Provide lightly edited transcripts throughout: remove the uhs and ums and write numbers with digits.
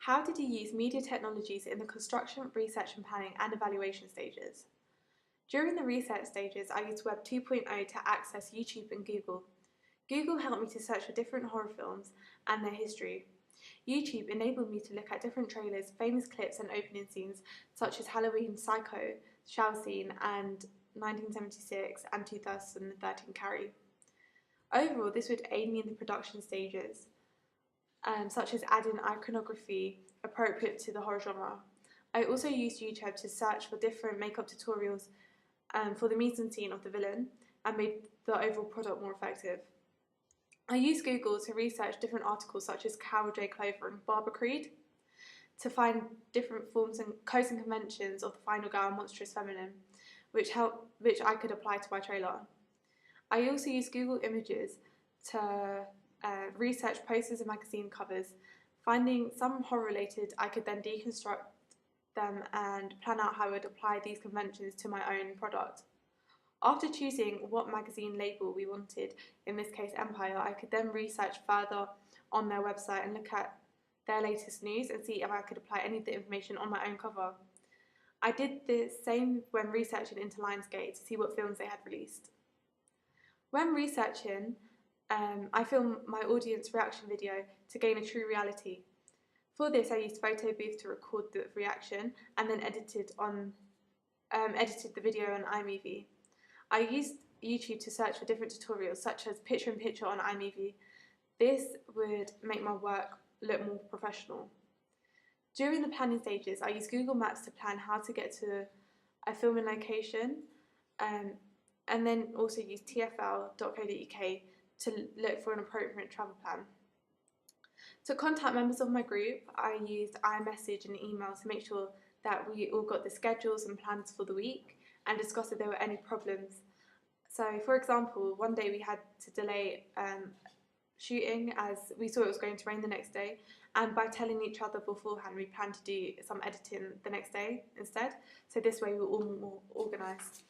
How did you use media technologies in the construction, research and planning and evaluation stages? During the research stages, I used Web 2.0 to access YouTube and Google. Google helped me to search for different horror films and their history. YouTube enabled me to look at different trailers, famous clips and opening scenes such as Halloween, Psycho, Shower Scene and 1976 and 2013 Carrie. Overall, this would aid me in the production stages, such as adding iconography appropriate to the horror genre. I also used YouTube to search for different makeup tutorials for the mise-en-scene of the villain and made the overall product more effective. I used Google to research different articles such as Carol J. Clover and Barbara Creed to find different forms and codes and conventions of the final girl and monstrous feminine, which I could apply to my trailer. I also used Google Images to research posters and magazine covers. Finding some horror related, I could then deconstruct them and plan out how I would apply these conventions to my own product. After choosing what magazine label we wanted, in this case Empire, I could then research further on their website and look at their latest news and see if I could apply any of the information on my own cover. I did the same when researching into Lionsgate to see what films they had released. When researching, I filmed my audience reaction video to gain a true reality. For this, I used Photo Booth to record the reaction and then edited the video on iMovie. I used YouTube to search for different tutorials such as picture-in-picture on iMovie. This would make my work look more professional. During the planning stages, I used Google Maps to plan how to get to a filming location, and then also used tfl.co.uk to look for an appropriate travel plan. To contact members of my group, I used iMessage and email to make sure that we all got the schedules and plans for the week and discuss if there were any problems. So, for example, one day we had to delay shooting as we saw it was going to rain the next day, and by telling each other beforehand, we planned to do some editing the next day instead, so this way we were all more organised.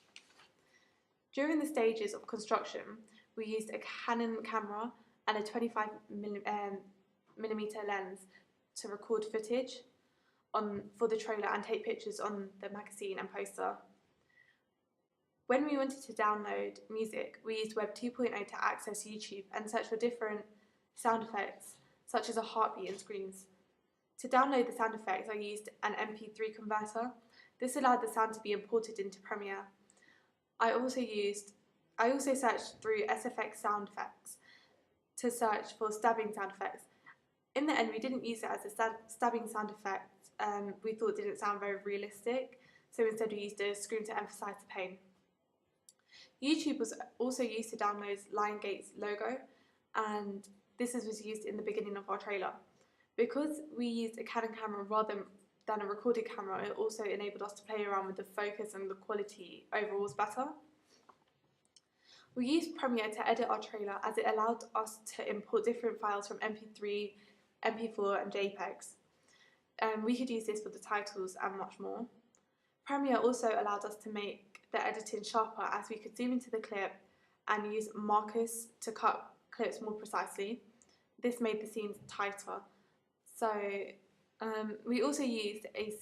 During the stages of construction, we used a Canon camera and a 25mm lens to record footage for the trailer and take pictures on the magazine and poster. When we wanted to download music, we used Web 2.0 to access YouTube and search for different sound effects, such as a heartbeat and screams. To download the sound effects, I used an MP3 converter. This allowed the sound to be imported into Premiere. I also searched through SFX sound effects to search for stabbing sound effects. In the end, we didn't use it as a stabbing sound effect. We thought it didn't sound very realistic, so instead we used a scream to emphasize the pain. YouTube was also used to download Lionsgate's logo, and this was used in the beginning of our trailer. Because we used a Canon camera rather than a recorded camera, it also enabled us to play around with the focus, and the quality overall was better. We used Premiere to edit our trailer as it allowed us to import different files from MP3, MP4 and JPEGs. We could use this for the titles and much more. Premiere also allowed us to make the editing sharper as we could zoom into the clip and use markers to cut clips more precisely. This made the scenes tighter. So we also used a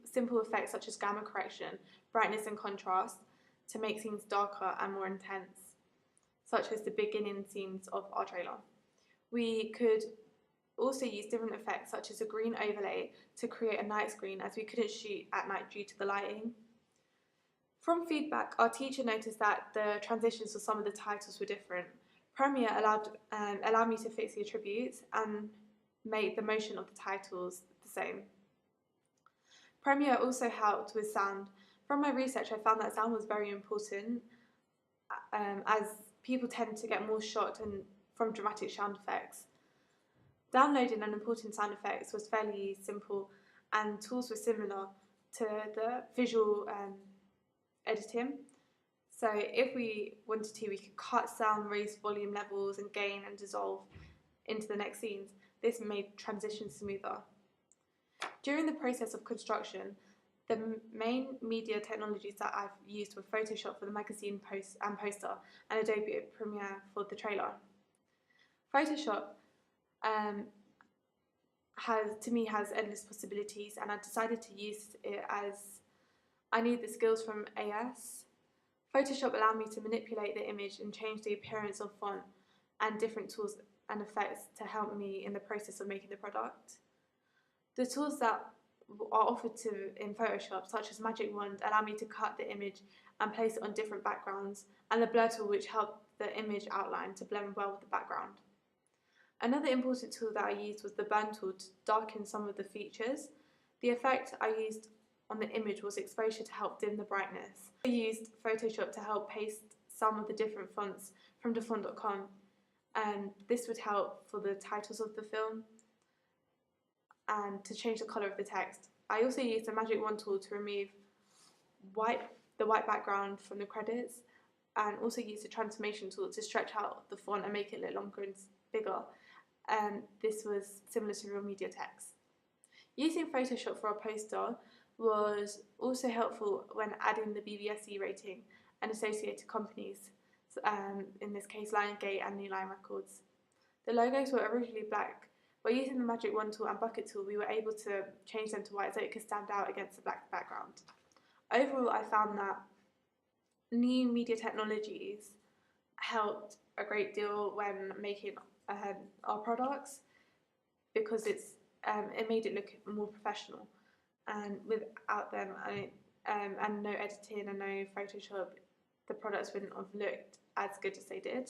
simple effect such as gamma correction, brightness and contrast to make scenes darker and more intense, such as the beginning scenes of our trailer. We could also use different effects such as a green overlay to create a night screen as we couldn't shoot at night due to the lighting. From feedback, our teacher noticed that the transitions for some of the titles were different. Premiere allowed me to fix the attributes and make the motion of the titles the same. Premiere also helped with sound. From my research, I found that sound was very important as people tend to get more shocked from dramatic sound effects. Downloading and importing sound effects was fairly simple, and tools were similar to the visual editing. So if we wanted to, we could cut sound, raise volume levels and gain and dissolve into the next scenes. This made transitions smoother. During the process of construction, the main media technologies that I've used were Photoshop for the magazine poster and Adobe Premiere for the trailer. Photoshop has endless possibilities, and I decided to use it as I need the skills from AS. Photoshop allowed me to manipulate the image and change the appearance of font and different tools and effects to help me in the process of making the product. The tools that are offered in Photoshop, such as Magic Wand, allow me to cut the image and place it on different backgrounds, and the blur tool, which helped the image outline to blend well with the background. Another important tool that I used was the burn tool to darken some of the features. The effect I used on the image was exposure to help dim the brightness. I used Photoshop to help paste some of the different fonts from dafont.com, and this would help for the titles of the film and to change the colour of the text. I also used the Magic Wand tool to remove the white background from the credits, and also used the transformation tool to stretch out the font and make it look longer and bigger. This was similar to real media text. Using Photoshop for a poster was also helpful when adding the BBSE rating and associated companies, in this case Lionsgate and New Line Records. The logos were originally black, but using the Magic Wand tool and Bucket tool we were able to change them to white so it could stand out against the black background. Overall, I found that new media technologies helped a great deal when making our products, because it made it look more professional, and without them and no editing and no Photoshop, the products wouldn't have looked as good as they did.